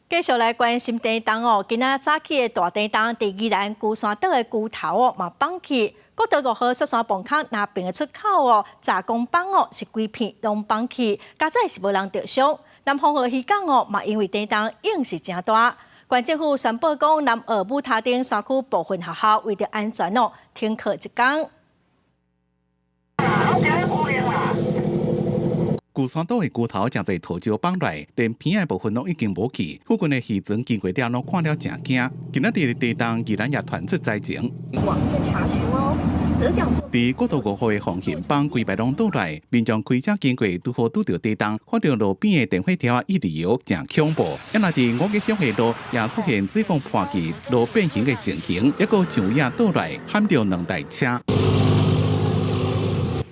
继续来关心地动哦，今仔早起的大地动，伫宜兰龟山岛的龟头哦，嘛放起。国道5号雪山崩坑那边的出口哦，炸工帮哦是规片拢放起，加载是无人着伤。南方河渔港哦，嘛因为地动影是真大。县政府宣布讲，南二武塔顶山区部分学校为着安全哦，停课一天。龟山岛的龟头真侪土石崩来，连片的部分拢已经无去。附近的渔船经过了，拢看了真惊。今仔日的地动，宜兰也传出灾情。网页查询哦。伫国道5号的防险帮规排拢倒来，民众开车经过，拄好拄到地动，看到路边的电火条一直摇，真恐怖。也那伫5个乡的路也出现水管破去、路变形的情形，一个上野倒来，撼着2台车。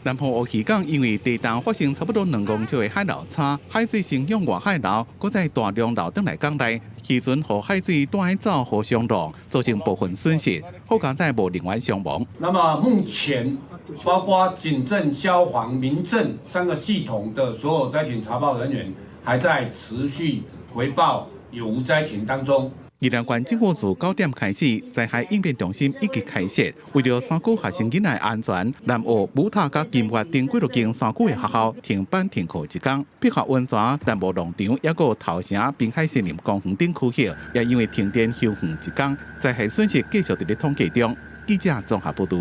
南方乌溪港因为地动发生差不多2公尺的海流差，海水先向外海流，搁再大量流转来港内，渔船和海水带走互相浪，造成部分损失。好在再无人员伤亡。那么目前包括警政、消防、民政3个系统的所有灾情查报人员，还在持续回报有无灾情当中。宜兰县政府自9点开始，灾害应变中心已经开设，为了3区学生囡仔安全，南澳、武塔甲金华等几多间3区的学校停班停课一天。碧华温泉、南澳农场，也有头城、滨海森林公园等区域，也因为停电休园一天，灾害损失继续伫咧统计中。记者综合报道。